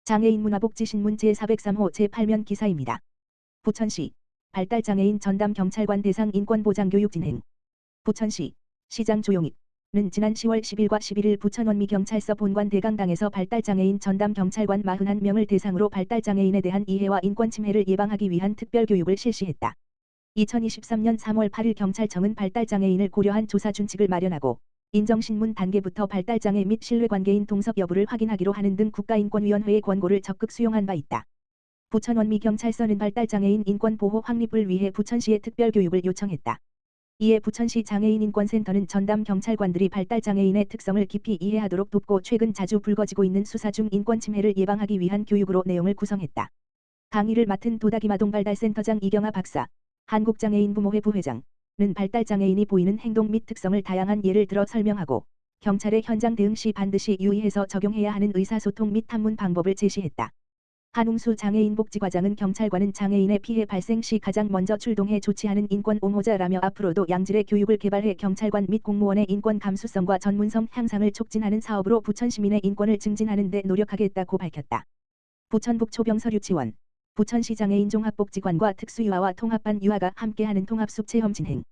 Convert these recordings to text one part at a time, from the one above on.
장애인 문화복지신문 제403호 제8면 기사입니다. 부천시 발달장애인 전담 경찰관 대상 인권보장교육 진행. 부천시 시장 조용익은 지난 10월 10일과 11일 부천 원미경찰서 본관 대강당에서 발달장애인 전담 경찰관 41명을 대상으로 발달장애인에 대한 이해와 인권침해를 예방하기 위한 특별교육을 실시했다. 2023년 3월 8일 경찰청은 발달장애인을 고려한 조사 준칙을 마련하고 인정신문 단계부터 발달장애 및 신뢰관계인 동석 여부를 확인하기로 하는 등 국가인권위원회의 권고를 적극 수용한 바 있다. 부천 원미경찰서는 발달장애인 인권보호 확립을 위해 부천시에 특별교육을 요청했다. 이에 부천시 장애인인권센터는 전담 경찰관들이 발달장애인의 특성을 깊이 이해하도록 돕고 최근 자주 불거지고 있는 수사 중 인권침해를 예방하기 위한 교육으로 내용을 구성했다. 강의를 맡은 도다기마동 발달센터장 이경아 박사, 한국장애인부모회 부회장, 는 발달장애인이 보이는 행동 및 특성을 다양한 예를 들어 설명하고 경찰의 현장 대응 시 반드시 유의해서 적용해야 하는 의사소통 및 탐문 방법을 제시했다. 한웅수 장애인복지과장은 경찰관은 장애인의 피해 발생 시 가장 먼저 출동해 조치하는 인권 옹호자라며 앞으로도 양질의 교육을 개발해 경찰관 및 공무원의 인권 감수성과 전문성 향상을 촉진하는 사업으로 부천 시민의 인권을 증진하는 데 노력하겠다고 밝혔다. 부천북초병서유치원, 부천시 장애인 종합복지관과 특수유아와 통합반 유아가 함께하는 통합숲체험 진행.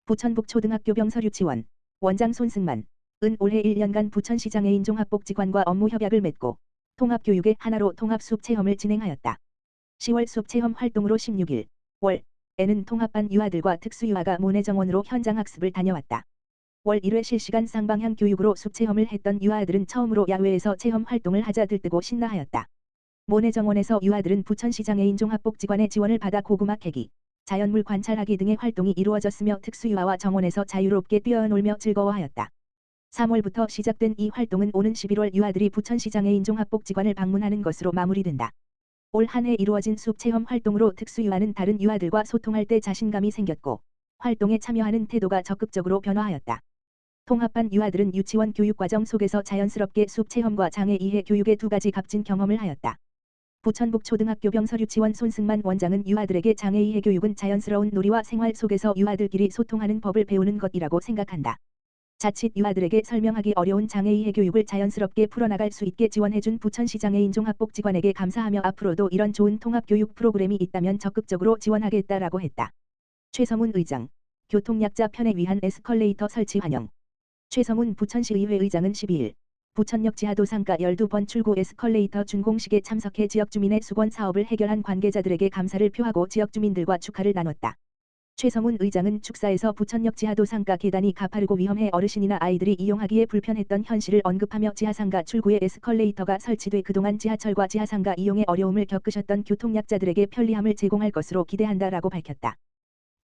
부천북초등학교 병서유치원, 원장 손승만, 은 올해 1년간 부천시 장애인 종합복지관과 업무 협약을 맺고 통합교육의 하나로 통합숲체험을 진행하였다. 10월 숲체험 활동으로 16일, 월에는 통합반 유아들과 특수유아가 모내정원으로 현장학습을 다녀왔다. 월 1회 실시간 쌍방향 교육으로 숲체험을 했던 유아들은 처음으로 야외에서 체험 활동을 하자 들뜨고 신나하였다. 모내정원에서 유아들은 부천시 장애인 종합복지관의 지원을 받아 고구마 캐기, 자연물 관찰하기 등의 활동이 이루어졌으며 특수유아와 정원에서 자유롭게 뛰어놀며 즐거워하였다. 3월부터 시작된 이 활동은 오는 11월 유아들이 부천시 장애인 종합복지관을 방문하는 것으로 마무리된다. 올 한 해 이루어진 숲체험 활동으로 특수유아는 다른 유아들과 소통할 때 자신감이 생겼고 활동에 참여하는 태도가 적극적으로 변화하였다. 통합반 유아들은 유치원 교육과정 속에서 자연스럽게 숲체험과 장애 이해 교육의 두 가지 값진 경험을 하였다. 부천북초등학교 병서유치원 손승만 원장은 유아들에게 장애 이해 교육은 자연스러운 놀이와 생활 속에서 유아들끼리 소통하는 법을 배우는 것이라고 생각한다. 자칫 유아들에게 설명하기 어려운 장애 이해 교육을 자연스럽게 풀어나갈 수 있게 지원해준 부천시 장애인 종합복지관에게 감사하며 앞으로도 이런 좋은 통합교육 프로그램이 있다면 적극적으로 지원하겠다라고 했다. 최성훈 의장, 교통약자 편에 위한 에스컬레이터 설치 환영. 최성훈 부천시의회 의장은 12일 부천역 지하도 상가 12번 출구 에스컬레이터 준공식에 참석해 지역주민의 수건 사업을 해결한 관계자들에게 감사를 표하고 지역주민들과 축하를 나눴다. 최성훈 의장은 축사에서 부천역 지하도 상가 계단이 가파르고 위험해 어르신이나 아이들이 이용하기에 불편했던 현실을 언급하며 지하상가 출구에 에스컬레이터가 설치돼 그동안 지하철과 지하상가 이용에 어려움을 겪으셨던 교통약자들에게 편리함을 제공할 것으로 기대한다라고 밝혔다.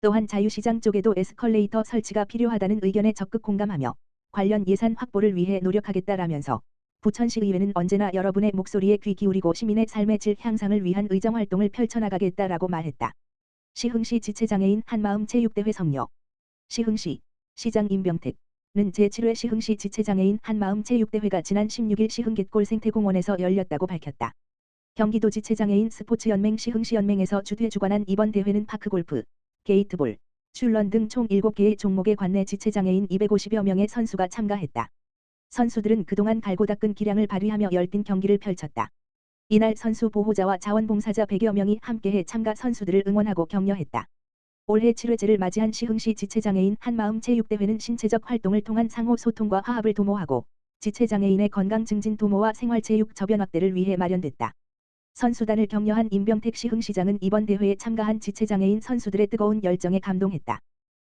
또한 자유시장 쪽에도 에스컬레이터 설치가 필요하다는 의견에 적극 공감하며 관련 예산 확보를 위해 노력하겠다라면서 부천시의회는 언제나 여러분의 목소리에 귀 기울이고 시민의 삶의 질 향상을 위한 의정활동을 펼쳐나가겠다라고 말했다. 시흥시 지체장애인 한마음 체육대회 성료. 시흥시 시장 임병택은 제7회 시흥시 지체장애인 한마음 체육대회가 지난 16일 시흥 갯골 생태공원에서 열렸다고 밝혔다. 경기도 지체장애인 스포츠연맹 시흥시연맹에서 주최주관한 이번 대회는 파크골프, 게이트볼, 슐런 등 총 7개의 종목의 관내 지체장애인 250여 명의 선수가 참가했다. 선수들은 그동안 갈고 닦은 기량을 발휘하며 열띤 경기를 펼쳤다. 이날 선수 보호자와 자원봉사자 100여 명이 함께해 참가 선수들을 응원하고 격려했다. 올해 7회째를 맞이한 시흥시 지체장애인 한마음 체육대회는 신체적 활동을 통한 상호 소통과 화합을 도모하고 지체장애인의 건강 증진 도모와 생활체육 저변 확대를 위해 마련됐다. 선수단을 격려한 임병택 시흥시장은 이번 대회에 참가한 지체장애인 선수들의 뜨거운 열정에 감동했다.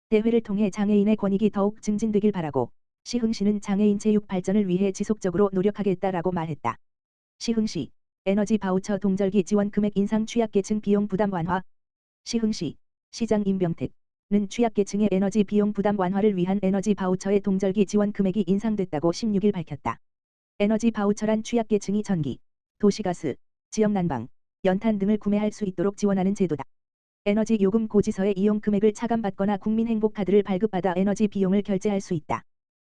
대회를 통해 장애인의 권익이 더욱 증진되길 바라고 시흥시는 장애인 체육 발전을 위해 지속적으로 노력하겠다라고 말했다. 시흥시 에너지 바우처 동절기 지원 금액 인상 취약계층 비용 부담 완화. 시흥시 시장 임병택은 취약계층의 에너지 비용 부담 완화를 위한 에너지 바우처의 동절기 지원 금액이 인상됐다고 16일 밝혔다. 에너지 바우처란 취약계층이 전기, 도시가스, 지역난방, 연탄 등을 구매할 수 있도록 지원하는 제도다. 에너지 요금 고지서의 이용 금액을 차감받거나 국민행복카드를 발급받아 에너지 비용을 결제할 수 있다.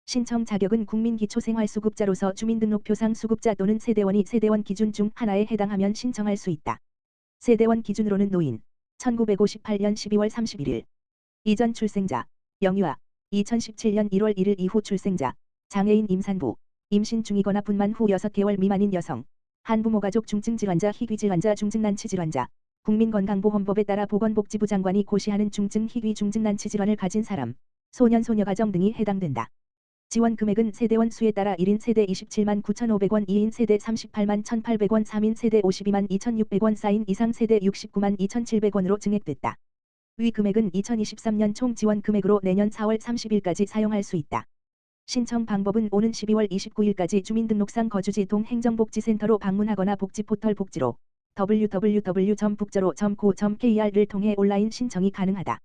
신청 자격은 국민기초생활수급자로서 주민등록표상 수급자 또는 세대원이 세대원 기준 중 하나에 해당하면 신청할 수 있다. 세대원 기준으로는 노인, 1958년 12월 31일 이전 출생자, 영유아, 2017년 1월 1일 이후 출생자, 장애인 임산부, 임신 중이거나 분만 후 6개월 미만인 여성, 한부모가족 중증질환자 희귀질환자 중증난치질환자 국민건강보험법에 따라 보건복지부 장관이 고시하는 중증 희귀 중증난치질환을 가진 사람, 소년 소녀가정 등이 해당된다. 지원 금액은 세대원 수에 따라 1인 세대 27만 9,500원, 2인 세대 38만 1,800원, 3인 세대 52만 2,600원, 4인 이상 세대 69만 2,700원으로 증액됐다. 위 금액은 2023년 총 지원 금액으로 내년 4월 30일까지 사용할 수 있다. 신청 방법은 오는 12월 29일까지 주민등록상 거주지 동행정복지센터로 방문하거나 복지포털 복지로 www.북저로.go.kr을 통해 온라인 신청이 가능하다.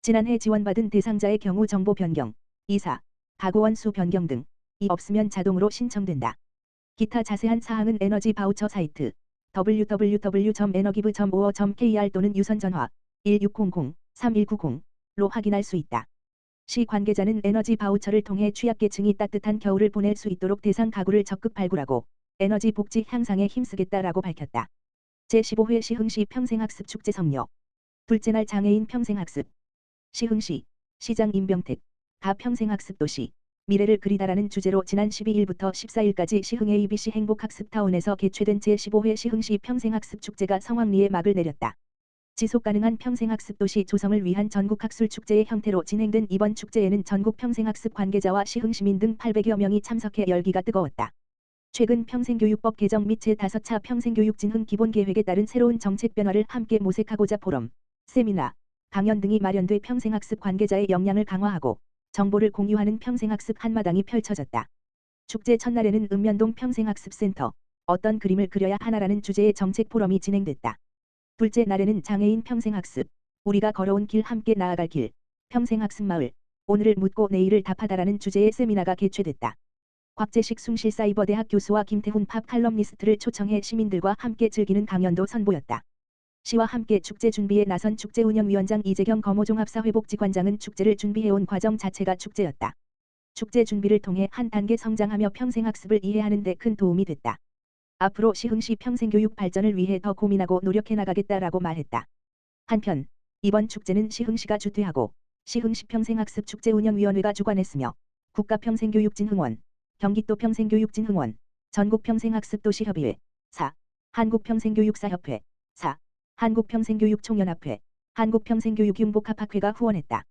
지난해 지원받은 대상자의 경우 정보 변경, 이사, 가구원 수 변경 등이 없으면 자동으로 신청된다. 기타 자세한 사항은 에너지 바우처 사이트 www.energive.or.kr 또는 유선전화 1600-3190로 확인할 수 있다. 시 관계자는 에너지 바우처를 통해 취약계층이 따뜻한 겨울을 보낼 수 있도록 대상 가구를 적극 발굴하고 에너지 복지 향상에 힘쓰겠다라고 밝혔다. 제15회 시흥시 평생학습 축제 성료. 둘째 날 장애인 평생학습. 시흥시 시장 임병택 가 평생학습도시 미래를 그리다라는 주제로 지난 12일부터 14일까지 시흥 ABC 행복학습타운에서 개최된 제15회 시흥시 평생학습 축제가 성황리에 막을 내렸다. 지속가능한 평생학습도시 조성을 위한 전국학술축제의 형태로 진행된 이번 축제에는 전국 평생학습 관계자와 시흥시민 등 800여 명이 참석해 열기가 뜨거웠다. 최근 평생교육법 개정 및 제5차 평생교육 진흥 기본계획에 따른 새로운 정책 변화를 함께 모색하고자 포럼, 세미나, 강연 등이 마련돼 평생학습 관계자의 역량을 강화하고 정보를 공유하는 평생학습 한마당이 펼쳐졌다. 축제 첫날에는 읍면동 평생학습센터, 어떤 그림을 그려야 하나라는 주제의 정책 포럼이 진행됐다. 둘째 날에는 장애인 평생학습, 우리가 걸어온 길 함께 나아갈 길, 평생학습 마을, 오늘을 묻고 내일을 답하다라는 주제의 세미나가 개최됐다. 곽재식 숭실사이버대학 교수와 김태훈 팝 칼럼니스트를 초청해 시민들과 함께 즐기는 강연도 선보였다. 시와 함께 축제 준비에 나선 축제운영위원장 이재경 거모종합사회복지관장은 축제를 준비해온 과정 자체가 축제였다. 축제 준비를 통해 한 단계 성장하며 평생학습을 이해하는 데 큰 도움이 됐다. 앞으로 시흥시 평생교육 발전을 위해 더 고민하고 노력해 나가겠다라고 말했다. 한편 이번 축제는 시흥시가 주최하고 시흥시 평생학습 축제운영위원회가 주관했으며 국가평생교육진흥원, 경기도 평생교육진흥원, 전국평생학습도시협의회, 4. 한국평생교육사협회, 4. 한국평생교육총연합회, 한국평생교육융복합학회가 후원했다.